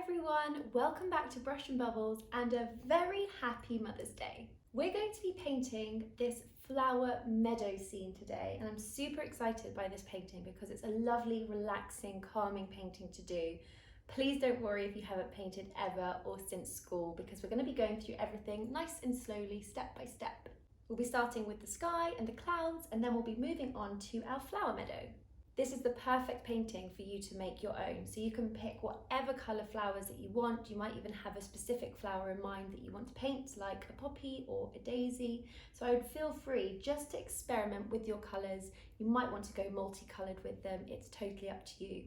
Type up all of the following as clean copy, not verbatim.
everyone, welcome back to Brush and Bubbles and a very happy Mother's Day. We're going to be painting this flower meadow scene today, and I'm super excited by this painting because it's a lovely, relaxing, calming painting to do. Please don't worry if you haven't painted ever or since school, because we're going to be going through everything nice and slowly, step by step. We'll be starting with the sky and the clouds, and then we'll be moving on to our flower meadow. This is the perfect painting for you to make your own, so you can pick whatever colour flowers that you want. You might even have a specific flower in mind that you want to paint, like a poppy or a daisy. So I would feel free just to experiment with your colours. You might want to go multicoloured with them, it's totally up to you.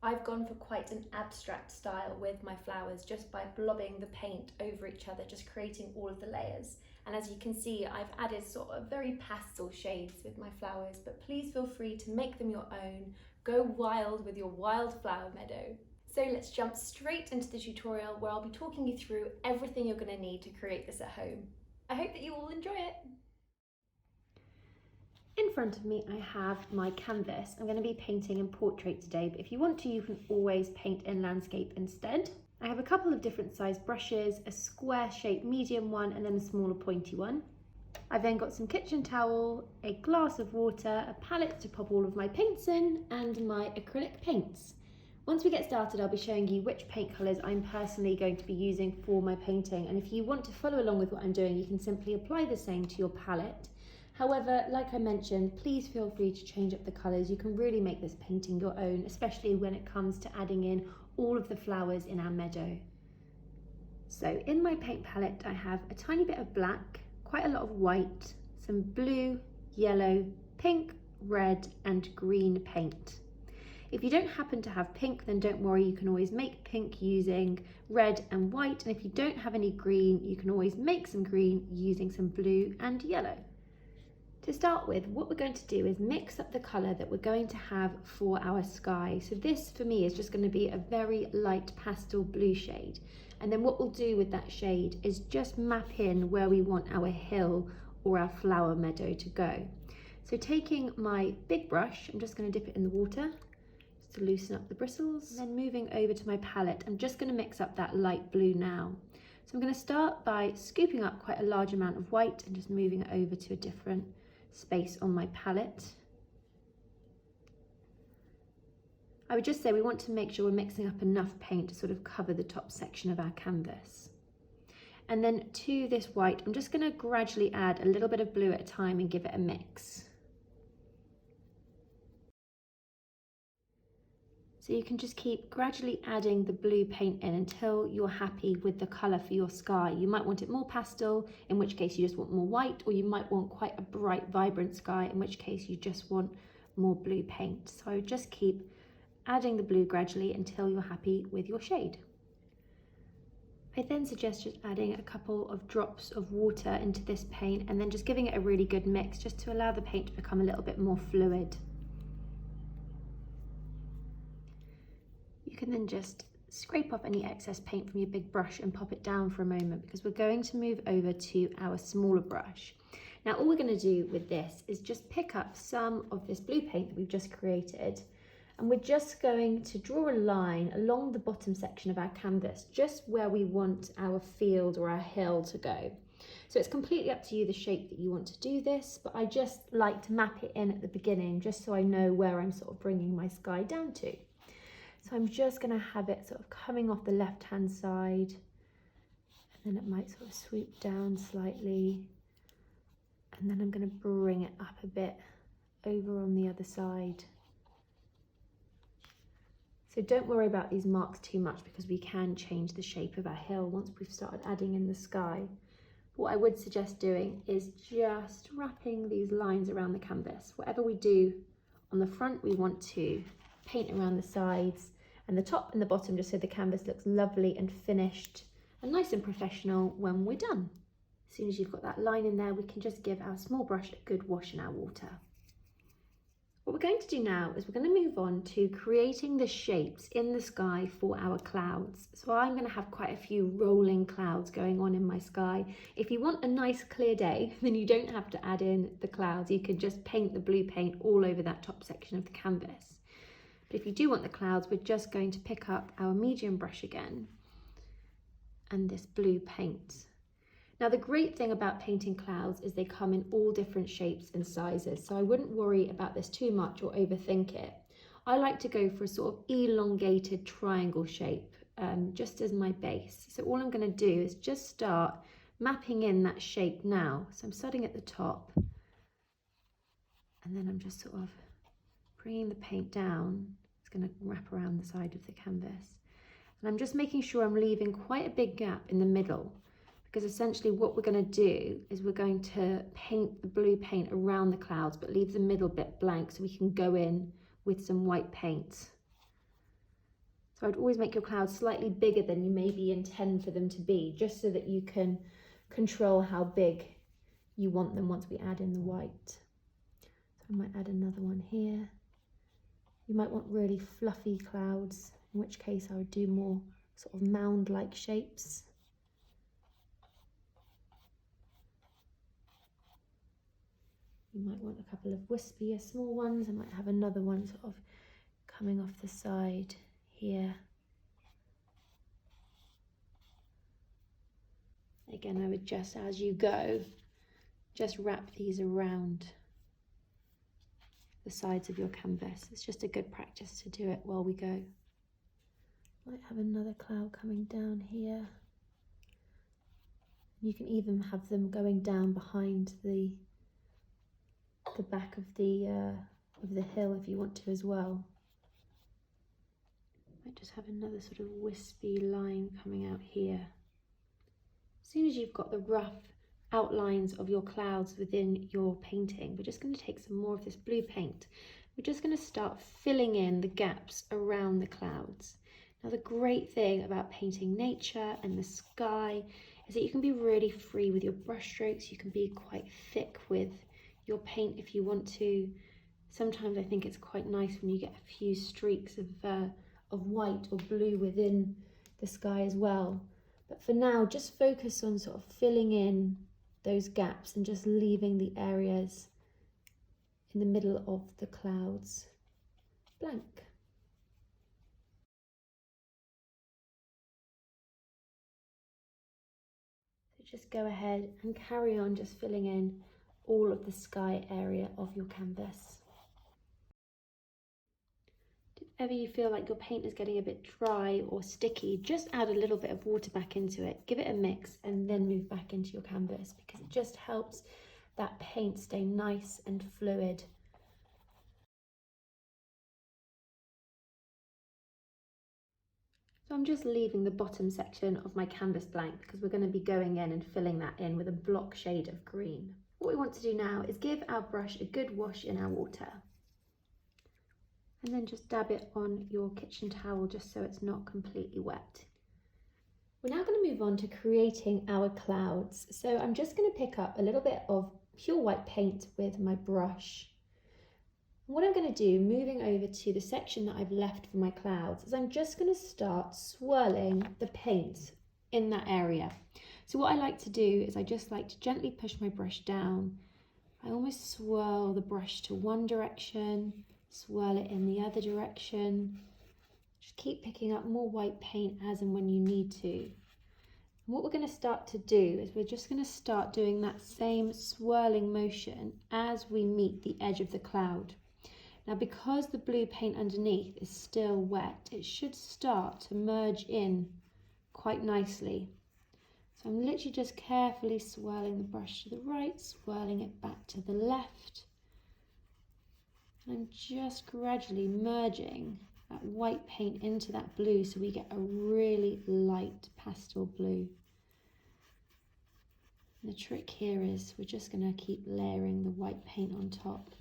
I've gone for quite an abstract style with my flowers, just by blobbing the paint over each other, just creating all of the layers. And as you can see, I've added sort of very pastel shades with my flowers, but please feel free to make them your own. Go wild with your wildflower meadow. So let's jump straight into the tutorial where I'll be talking you through everything you're going to need to create this at home. I hope that you all enjoy it. In front of me, I have my canvas. I'm going to be painting in portrait today, but if you want to, you can always paint in landscape instead. I have a couple of different size brushes, a square shaped medium one and then a smaller pointy one. I've then got some kitchen towel, a glass of water, a palette to pop all of my paints in, and my acrylic paints. Once we get started, I'll be showing you which paint colours I'm personally going to be using for my painting, and if you want to follow along with what I'm doing, you can simply apply the same to your palette. However, like I mentioned, please feel free to change up the colours. You can really make this painting your own, especially when it comes to adding in all of the flowers in our meadow. So in my paint palette, I have a tiny bit of black, quite a lot of white, some blue, yellow, pink, red and green paint. If you don't happen to have pink, then don't worry, you can always make pink using red and white, and if you don't have any green, you can always make some green using some blue and yellow. To start with, what we're going to do is mix up the colour that we're going to have for our sky. So this for me is just going to be a very light pastel blue shade. And then what we'll do with that shade is just map in where we want our hill or our flower meadow to go. So taking my big brush, I'm just going to dip it in the water just to loosen up the bristles. And then moving over to my palette, I'm just going to mix up that light blue now. So I'm going to start by scooping up quite a large amount of white and just moving it over to a different space on my palette. I would just say we want to make sure we're mixing up enough paint to sort of cover the top section of our canvas. And then to this white, I'm just going to gradually add a little bit of blue at a time and give it a mix. So you can just keep gradually adding the blue paint in until you're happy with the colour for your sky. You might want it more pastel, in which case you just want more white, or you might want quite a bright, vibrant sky, in which case you just want more blue paint. So I would just keep adding the blue gradually until you're happy with your shade. I then suggest just adding a couple of drops of water into this paint and then just giving it a really good mix just to allow the paint to become a little bit more fluid. You can then just scrape off any excess paint from your big brush and pop it down for a moment, because we're going to move over to our smaller brush. Now all we're going to do with this is just pick up some of this blue paint that we've just created, and we're just going to draw a line along the bottom section of our canvas, just where we want our field or our hill to go. So it's completely up to you the shape that you want to do this, but I just like to map it in at the beginning just so I know where I'm sort of bringing my sky down to. So I'm just going to have it sort of coming off the left hand side, and then it might sort of swoop down slightly, and then I'm going to bring it up a bit over on the other side. So don't worry about these marks too much, because we can change the shape of our hill once we've started adding in the sky. What I would suggest doing is just wrapping these lines around the canvas. Whatever we do on the front, we want to paint around the sides and the top and the bottom, just so the canvas looks lovely and finished and nice and professional when we're done. As soon as you've got that line in there, we can just give our small brush a good wash in our water. What we're going to do now is we're going to move on to creating the shapes in the sky for our clouds. So I'm going to have quite a few rolling clouds going on in my sky. If you want a nice clear day, then you don't have to add in the clouds. You can just paint the blue paint all over that top section of the canvas. But if you do want the clouds, we're just going to pick up our medium brush again and this blue paint. Now the great thing about painting clouds is they come in all different shapes and sizes, so I wouldn't worry about this too much or overthink it. I like to go for a sort of elongated triangle shape, just as my base. So all I'm going to do is just start mapping in that shape now. So I'm starting at the top, and then I'm just sort of bringing the paint down. It's going to wrap around the side of the canvas. And I'm just making sure I'm leaving quite a big gap in the middle, because essentially what we're going to do is we're going to paint the blue paint around the clouds, but leave the middle bit blank so we can go in with some white paint. So I'd always make your clouds slightly bigger than you maybe intend for them to be, just so that you can control how big you want them once we add in the white. So I might add another one here. You might want really fluffy clouds, in which case I would do more sort of mound-like shapes. You might want a couple of wispier small ones. I might have another one sort of coming off the side here. Again, I would just, as you go, just wrap these around the sides of your canvas. It's just a good practice to do it while we go. Might have another cloud coming down here. You can even have them going down behind the back of the hill if you want to as well. Might just have another sort of wispy line coming out here. As soon as you've got the rough outlines of your clouds within your painting, we're just going to take some more of this blue paint. We're just going to start filling in the gaps around the clouds. Now the great thing about painting nature and the sky is that you can be really free with your brush strokes. You can be quite thick with your paint if you want to. Sometimes I think it's quite nice when you get a few streaks of white or blue within the sky as well. But for now, just focus on sort of filling in those gaps and just leaving the areas in the middle of the clouds blank. So just go ahead and carry on just filling in all of the sky area of your canvas. If ever you feel like your paint is getting a bit dry or sticky, just add a little bit of water back into it, give it a mix, and then move back into your canvas, because it just helps that paint stay nice and fluid. So I'm just leaving the bottom section of my canvas blank because we're going to be going in and filling that in with a block shade of green. What we want to do now is give our brush a good wash in our water. And then just dab it on your kitchen towel just so it's not completely wet. We're now going to move on to creating our clouds. So I'm just going to pick up a little bit of pure white paint with my brush. What I'm going to do, moving over to the section that I've left for my clouds, is I'm just going to start swirling the paint in that area. So what I like to do is I just like to gently push my brush down. I almost swirl the brush to one direction, swirl it in the other direction. Just keep picking up more white paint as and when you need to. And what we're going to start to do is we're just going to start doing that same swirling motion as we meet the edge of the cloud. Now, because the blue paint underneath is still wet, it should start to merge in quite nicely. So I'm literally just carefully swirling the brush to the right, swirling it back to the left. And I'm just gradually merging that white paint into that blue so we get a really light pastel blue. And the trick here is we're just going to keep layering the white paint on top.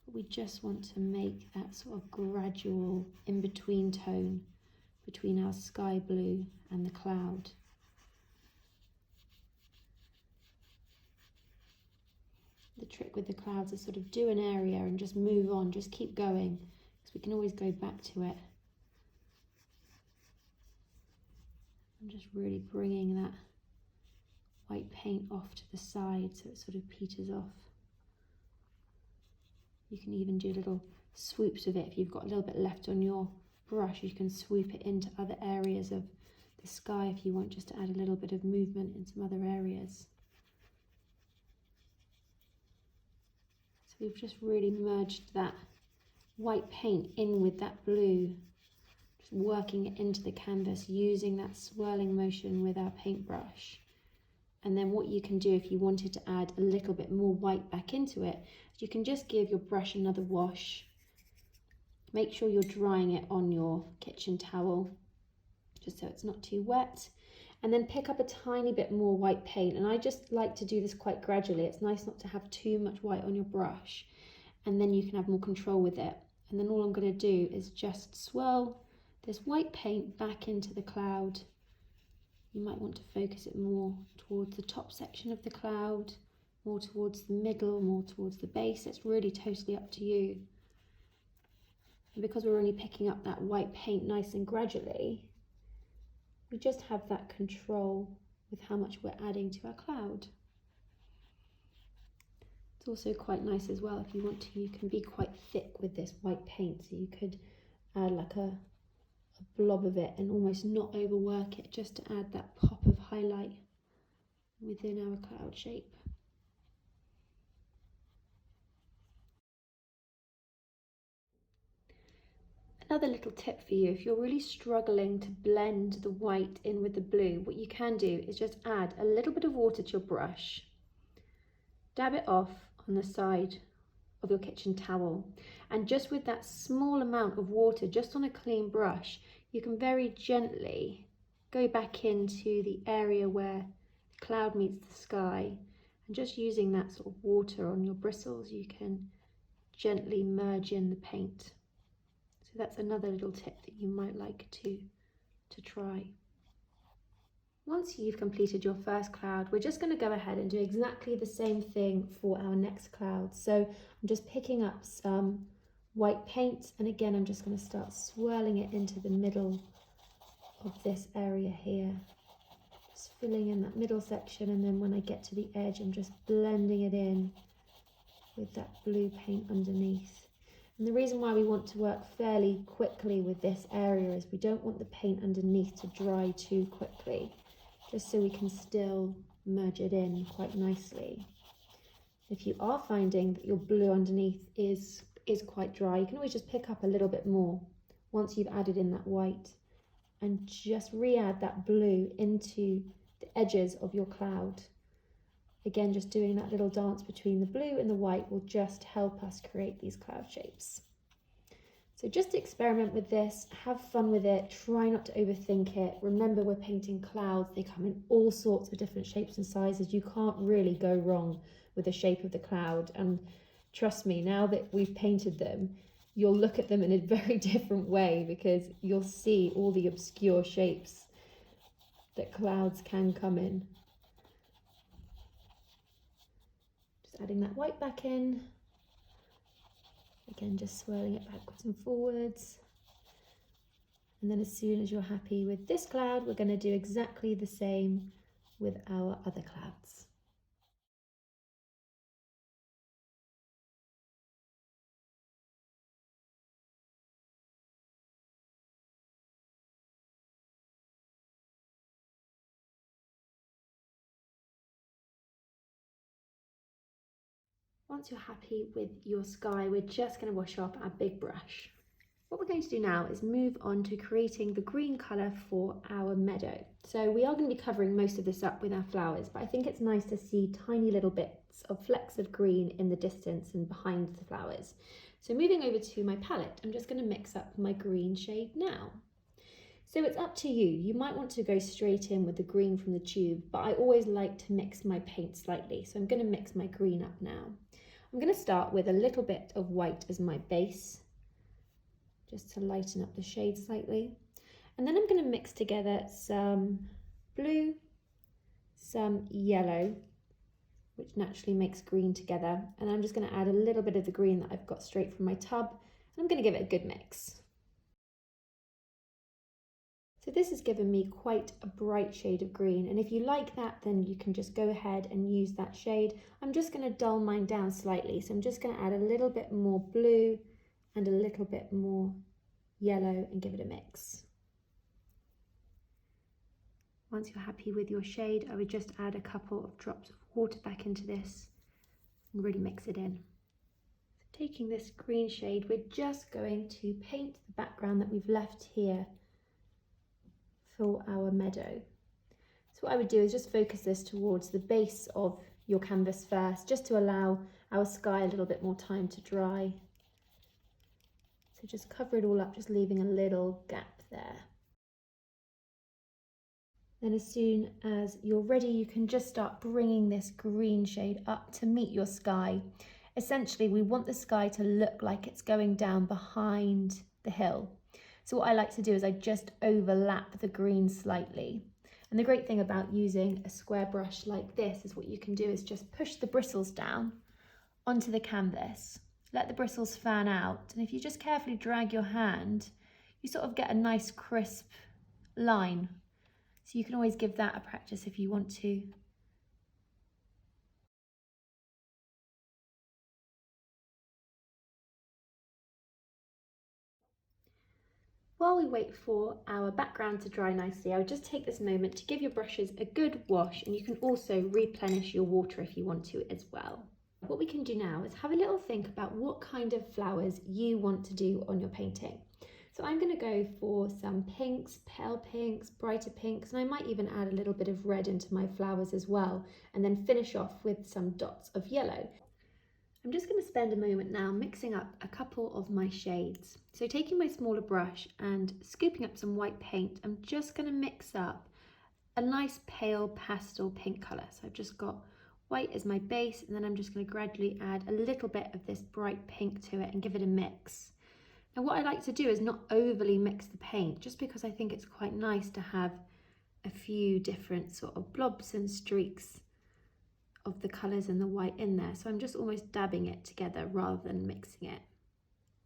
But we just want to make that sort of gradual in-between tone between our sky blue and the cloud. The trick with the clouds is sort of do an area and just move on, just keep going, because we can always go back to it. I'm just really bringing that white paint off to the side so it sort of peters off. You can even do little swoops of it. If you've got a little bit left on your brush, you can swoop it into other areas of the sky if you want, just to add a little bit of movement in some other areas. So we've just really merged that white paint in with that blue, just working it into the canvas using that swirling motion with our paintbrush. And then what you can do if you wanted to add a little bit more white back into it, you can just give your brush another wash. Make sure you're drying it on your kitchen towel, just so it's not too wet. And then pick up a tiny bit more white paint. And I just like to do this quite gradually. It's nice not to have too much white on your brush. And then you can have more control with it. And then all I'm going to do is just swirl this white paint back into the cloud. You might want to focus it more towards the top section of the cloud, more towards the middle, more towards the base. It's really totally up to you. And because we're only picking up that white paint nice and gradually, we just have that control with how much we're adding to our cloud. It's also quite nice as well, if you want to, you can be quite thick with this white paint, so you could add like a blob of it and almost not overwork it, just to add that pop of highlight within our cloud shape. Another little tip for you, if you're really struggling to blend the white in with the blue, what you can do is just add a little bit of water to your brush, dab it off on the side of your kitchen towel, and just with that small amount of water, just on a clean brush, you can very gently go back into the area where the cloud meets the sky, and just using that sort of water on your bristles, you can gently merge in the paint. So that's another little tip that you might like to try. Once you've completed your first cloud, we're just going to go ahead and do exactly the same thing for our next cloud. So I'm just picking up some white paint, and again I'm just going to start swirling it into the middle of this area here, just filling in that middle section, and then when I get to the edge I'm just blending it in with that blue paint underneath. And the reason why we want to work fairly quickly with this area is we don't want the paint underneath to dry too quickly, just so we can still merge it in quite nicely. If you are finding that your blue underneath is quite dry, you can always just pick up a little bit more once you've added in that white, and just re-add that blue into the edges of your cloud. Again, just doing that little dance between the blue and the white will just help us create these cloud shapes. So just experiment with this, have fun with it, try not to overthink it. Remember, we're painting clouds, they come in all sorts of different shapes and sizes. You can't really go wrong with the shape of the cloud, and trust me, now that we've painted them, you'll look at them in a very different way, because you'll see all the obscure shapes that clouds can come in. Just adding that white back in. Again, just swirling it backwards and forwards. And then as soon as you're happy with this cloud, we're going to do exactly the same with our other clouds. Once you're happy with your sky, we're just going to wash off our big brush. What we're going to do now is move on to creating the green colour for our meadow. So we are going to be covering most of this up with our flowers, but I think it's nice to see tiny little bits of flecks of green in the distance and behind the flowers. So moving over to my palette, I'm just going to mix up my green shade now. So it's up to you. You might want to go straight in with the green from the tube, but I always like to mix my paint slightly. So I'm going to mix my green up now. I'm going to start with a little bit of white as my base, just to lighten up the shade slightly. And then I'm going to mix together some blue, some yellow, which naturally makes green together. And I'm just going to add a little bit of the green that I've got straight from my tub. And I'm going to give it a good mix. So this has given me quite a bright shade of green, and if you like that, then you can just go ahead and use that shade. I'm just going to dull mine down slightly, so I'm just going to add a little bit more blue and a little bit more yellow and give it a mix. once you're happy with your shade, I would just add a couple of drops of water back into this and really mix it in. So taking this green shade, we're just going to paint the background that we've left here for our meadow. So what I would do is just focus this towards the base of your canvas first, just to allow our sky a little bit more time to dry. So just cover it all up, just leaving a little gap there. Then as soon as you're ready, you can just start bringing this green shade up to meet your sky. Essentially, we want the sky to look like it's going down behind the hill. So what I like to do is I just overlap the green slightly. And the great thing about using a square brush like this is what you can do is just push the bristles down onto the canvas. Let the bristles fan out. And if you just carefully drag your hand, you sort of get a nice crisp line. So you can always give that a practice if you want to. While we wait for our background to dry nicely, I would just take this moment to give your brushes a good wash, and you can also replenish your water if you want to as well. What we can do now is have a little think about what kind of flowers you want to do on your painting. So I'm going to go for some pinks, pale pinks, brighter pinks, and I might even add a little bit of red into my flowers as well, and then finish off with some dots of yellow. I'm just going to spend a moment now mixing up a couple of my shades. So taking my smaller brush and scooping up some white paint, I'm just going to mix up a nice pale pastel pink colour. So I've just got white as my base, and then I'm just going to gradually add a little bit of this bright pink to it and give it a mix. Now what I like to do is not overly mix the paint, just because I think it's quite nice to have a few different sort of blobs and streaks of the colours and the white in there. So I'm just almost dabbing it together rather than mixing it.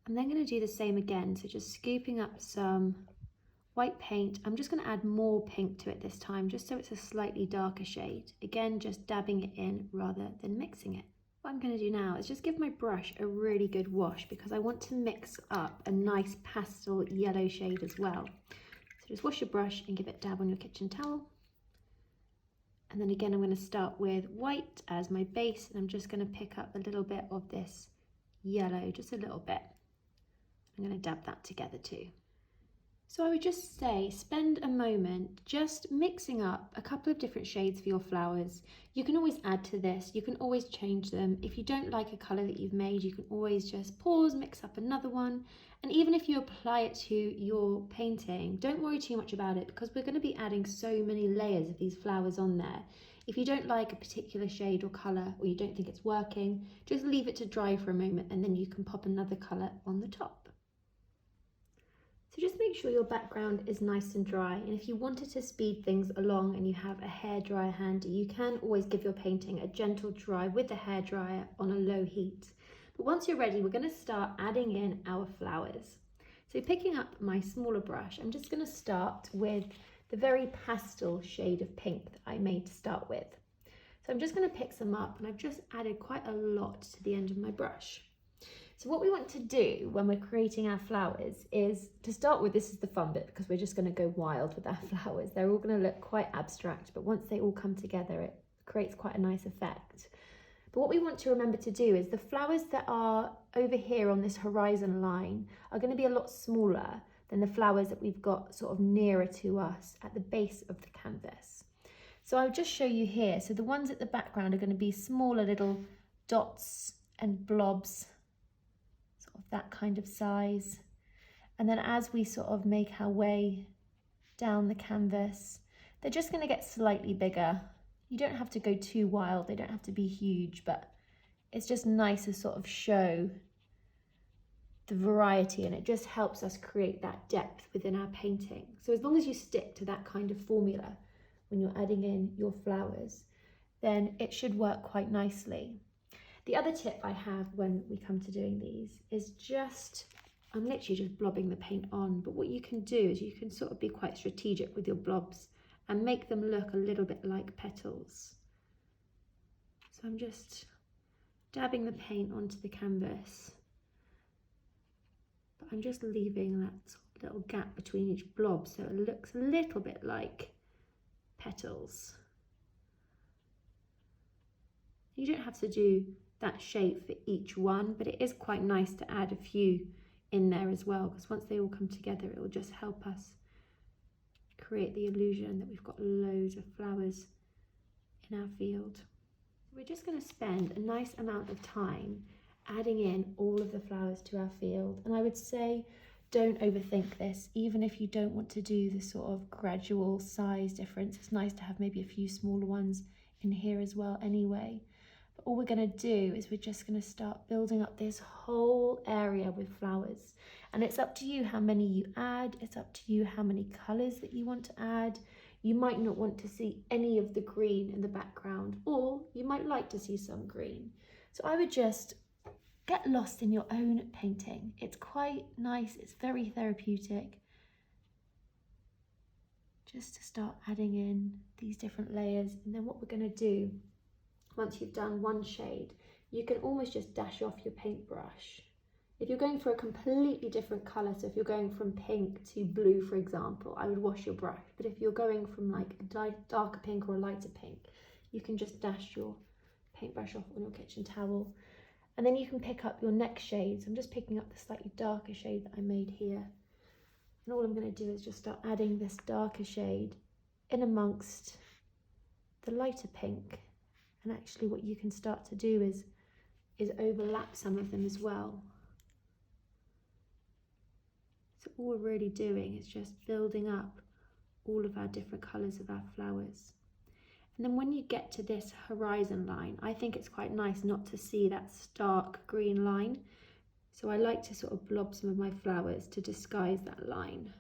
I'm then going to do the same again, so just scooping up some white paint. I'm just going to add more pink to it this time, just so it's a slightly darker shade. Again, just dabbing it in rather than mixing it. What I'm going to do now is just give my brush a really good wash, because I want to mix up a nice pastel yellow shade as well. So just wash your brush and give it a dab on your kitchen towel. And then again, I'm going to start with white as my base, and I'm just going to pick up a little bit of this yellow, just a little bit. I'm going to dab that together too. So I would just say, spend a moment just mixing up a couple of different shades for your flowers. You can always add to this, you can always change them. If you don't like a colour that you've made, you can always just pause, mix up another one. And even if you apply it to your painting, don't worry too much about it, because we're going to be adding so many layers of these flowers on there. If you don't like a particular shade or colour, or you don't think it's working, just leave it to dry for a moment, and then you can pop another colour on the top. So just make sure your background is nice and dry, and if you wanted to speed things along and you have a hairdryer handy, you can always give your painting a gentle dry with the hairdryer on a low heat. But once you're ready, we're going to start adding in our flowers. So picking up my smaller brush, I'm just going to start with the very pastel shade of pink that I made to start with. So I'm just going to pick some up, and I've just added quite a lot to the end of my brush. So what we want to do when we're creating our flowers is, to start with, this is the fun bit, because we're just going to go wild with our flowers. They're all going to look quite abstract, but once they all come together, it creates quite a nice effect. But what we want to remember to do is the flowers that are over here on this horizon line are going to be a lot smaller than the flowers that we've got sort of nearer to us at the base of the canvas. So I'll just show you here. So the ones at the background are going to be smaller little dots and blobs, of that kind of size. And then as we sort of make our way down the canvas, they're just going to get slightly bigger. You don't have to go too wild, they don't have to be huge, but it's just nice to sort of show the variety, and it just helps us create that depth within our painting. So as long as you stick to that kind of formula when you're adding in your flowers, then it should work quite nicely. The other tip I have when we come to doing these is I'm literally just blobbing the paint on, but what you can do is you can sort of be quite strategic with your blobs and make them look a little bit like petals. So I'm just dabbing the paint onto the canvas, but I'm just leaving that sort of little gap between each blob so it looks a little bit like petals. You don't have to do that shape for each one, but it is quite nice to add a few in there as well, because once they all come together, it will just help us create the illusion that we've got loads of flowers in our field. We're just going to spend a nice amount of time adding in all of the flowers to our field, and I would say don't overthink this. Even if you don't want to do the sort of gradual size difference, it's nice to have maybe a few smaller ones in here as well anyway. But all we're going to do is we're just going to start building up this whole area with flowers, and it's up to you how many you add. It's up to you how many colours that you want to add. You might not want to see any of the green in the background, or you might like to see some green. So I would just get lost in your own painting. It's quite nice, it's very therapeutic. Just to start adding in these different layers, and then what we're going to do, once you've done one shade, you can almost just dash off your paintbrush. If you're going for a completely different colour, so if you're going from pink to blue, for example, I would wash your brush. But if you're going from like a darker pink or a lighter pink, you can just dash your paintbrush off on your kitchen towel. And then you can pick up your next shades. I'm just picking up the slightly darker shade that I made here. And all I'm going to do is just start adding this darker shade in amongst the lighter pink. And actually what you can start to do is overlap some of them as well. So all we're really doing is just building up all of our different colours of our flowers. And then when you get to this horizon line, I think it's quite nice not to see that stark green line. So I like to sort of blob some of my flowers to disguise that line.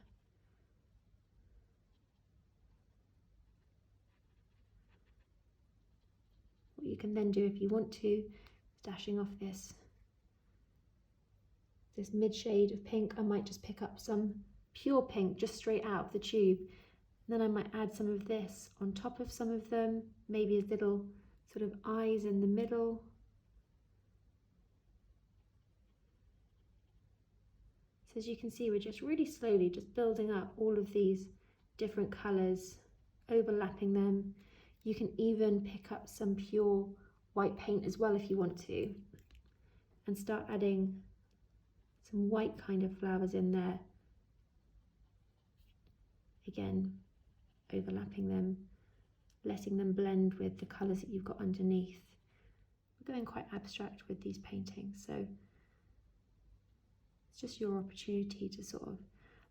What you can then do if you want to, dashing off this mid shade of pink, I might just pick up some pure pink just straight out of the tube. Then I might add some of this on top of some of them, maybe as little sort of eyes in the middle. So as you can see, we're just really slowly just building up all of these different colours, overlapping them. You can even pick up some pure white paint as well if you want to, and start adding some white kind of flowers in there. Again, overlapping them, letting them blend with the colours that you've got underneath. We're going quite abstract with these paintings, so it's just your opportunity to sort of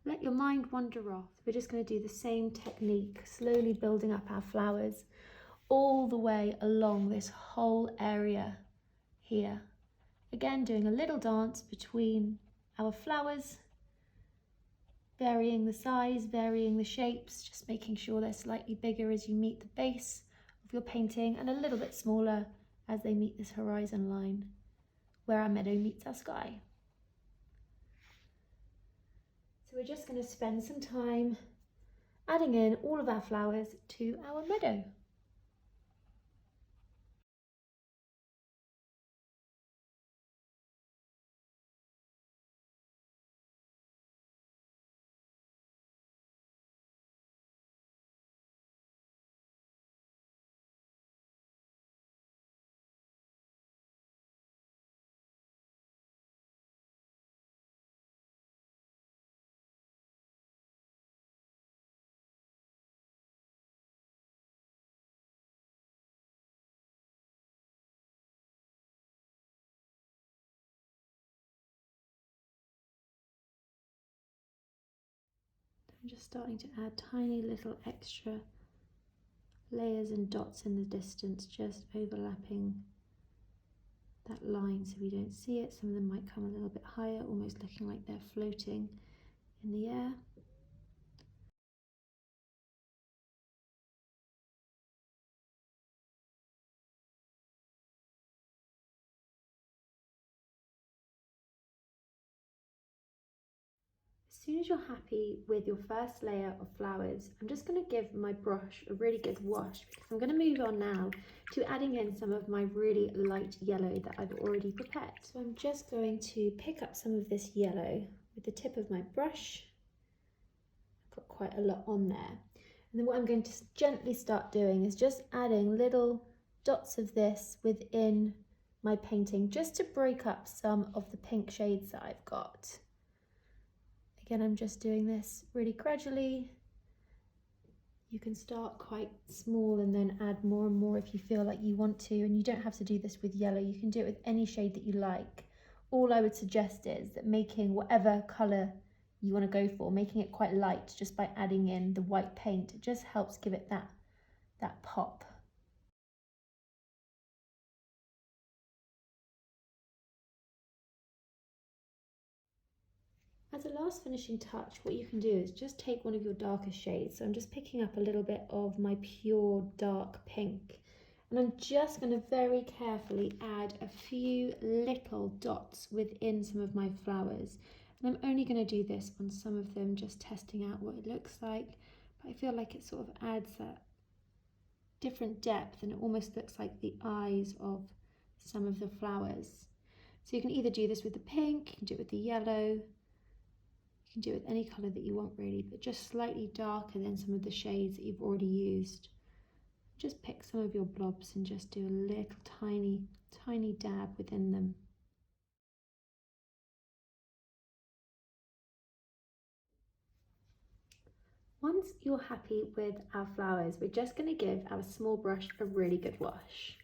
let your mind wander off. We're just going to do the same technique, slowly building up our flowers all the way along this whole area here. Again, doing a little dance between our flowers, varying the size, varying the shapes, just making sure they're slightly bigger as you meet the base of your painting and a little bit smaller as they meet this horizon line where our meadow meets our sky. So we're just going to spend some time adding in all of our flowers to our meadow. I'm just starting to add tiny little extra layers and dots in the distance, just overlapping that line so we don't see it. Some of them might come a little bit higher, almost looking like they're floating in the air. As soon as you're happy with your first layer of flowers, I'm just going to give my brush a really good wash, because I'm going to move on now to adding in some of my really light yellow that I've already prepared. So I'm just going to pick up some of this yellow with the tip of my brush. I've got quite a lot on there. And then what I'm going to gently start doing is just adding little dots of this within my painting, just to break up some of the pink shades that I've got. Again, I'm just doing this really gradually. You can start quite small and then add more and more if you feel like you want to, and you don't have to do this with yellow. You can do it with any shade that you like. All I would suggest is that making whatever colour you want to go for, making it quite light just by adding in the white paint, it just helps give it that pop. As a last finishing touch, what you can do is just take one of your darker shades. So I'm just picking up a little bit of my pure dark pink, and I'm just going to very carefully add a few little dots within some of my flowers. And I'm only going to do this on some of them, just testing out what it looks like. But I feel like it sort of adds that different depth, and it almost looks like the eyes of some of the flowers. So you can either do this with the pink, you can do it with the yellow, you can do it with any colour that you want really, but just slightly darker than some of the shades that you've already used. Just pick some of your blobs and just do a little tiny dab within them. Once you're happy with our flowers, we're just going to give our small brush a really good wash.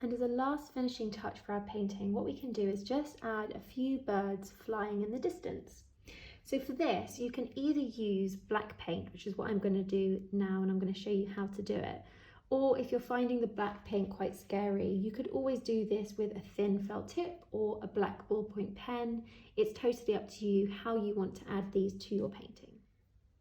And as a last finishing touch for our painting, what we can do is just add a few birds flying in the distance. So for this, you can either use black paint, which is what I'm going to do now, and I'm going to show you how to do it. Or if you're finding the black paint quite scary, you could always do this with a thin felt tip or a black ballpoint pen. It's totally up to you how you want to add these to your painting.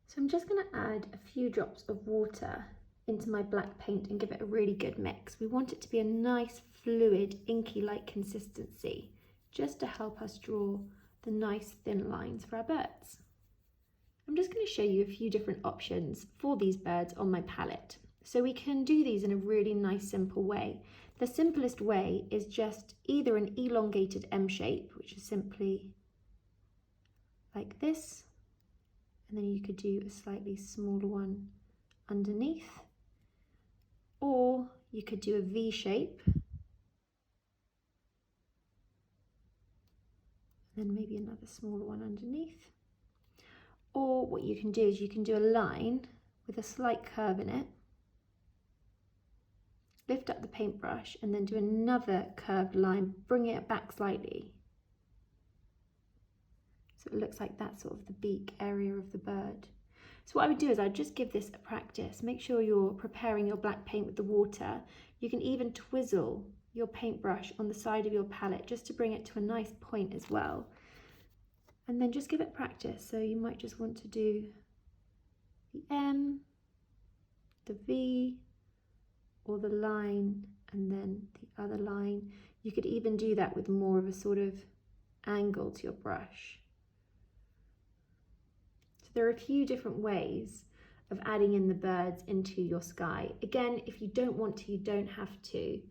So I'm just going to add a few drops of water into my black paint and give it a really good mix. We want it to be a nice fluid, inky-like consistency, just to help us draw the nice thin lines for our birds. I'm just going to show you a few different options for these birds on my palette. So we can do these in a really nice simple way. The simplest way is just either an elongated M shape, which is simply like this, and then you could do a slightly smaller one underneath, or you could do a V shape, and then maybe another smaller one underneath. Or what you can do is you can do a line with a slight curve in it, lift up the paintbrush and then do another curved line, bring it back slightly. So it looks like that's sort of the beak area of the bird. So what I would do is I'd just give this a practice. Make sure you're preparing your black paint with the water. You can even twizzle your paintbrush on the side of your palette just to bring it to a nice point as well. And then just give it practice. So you might just want to do the M, the V, or the line, and then the other line. You could even do that with more of a sort of angle to your brush. So there are a few different ways of adding in the birds into your sky. Again, if you don't want to, you don't have to.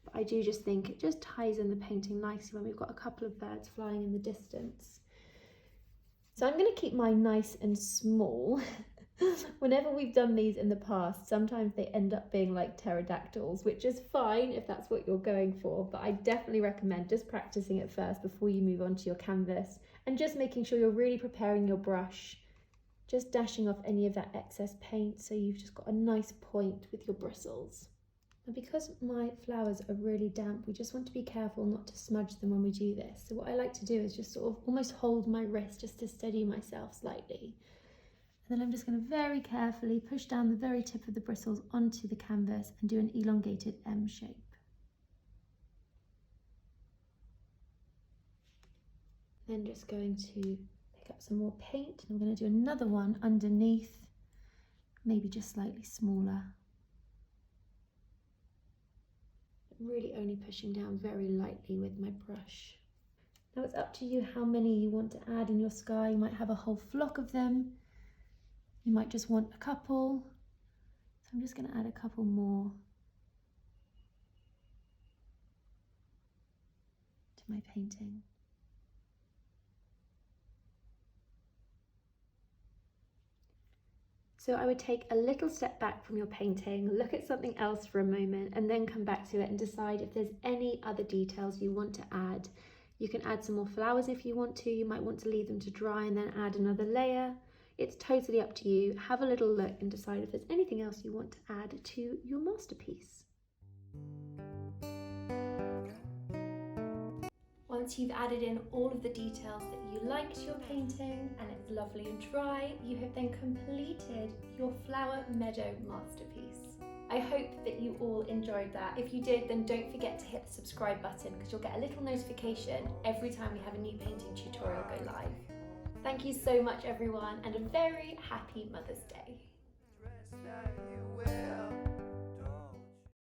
But I do just think it just ties in the painting nicely when we've got a couple of birds flying in the distance. So I'm going to keep mine nice and small. Whenever we've done these in the past, sometimes they end up being like pterodactyls, which is fine if that's what you're going for, but I definitely recommend just practicing it first before you move on to your canvas, and just making sure you're really preparing your brush, just dashing off any of that excess paint so you've just got a nice point with your bristles. And because my flowers are really damp, we just want to be careful not to smudge them when we do this. So what I like to do is just sort of almost hold my wrist just to steady myself slightly. And then I'm just going to very carefully push down the very tip of the bristles onto the canvas and do an elongated M shape. Then just going to pick up some more paint, and I'm going to do another one underneath, maybe just slightly smaller. Really only pushing down very lightly with my brush. Now it's up to you how many you want to add in your sky. You might have a whole flock of them. You might just want a couple. So I'm just going to add a couple more to my painting. So I would take a little step back from your painting, look at something else for a moment, and then come back to it and decide if there's any other details you want to add. You can add some more flowers if you want to. You might want to leave them to dry and then add another layer. It's totally up to you. Have a little look and decide if there's anything else you want to add to your masterpiece. Once you've added in all of the details that you like to your painting and it's lovely and dry, you have then completed your flower meadow masterpiece. I hope that you all enjoyed that. If you did, then don't forget to hit the subscribe button because you'll get a little notification every time we have a new painting tutorial go live. Thank you so much everyone, and a very happy Mother's Day.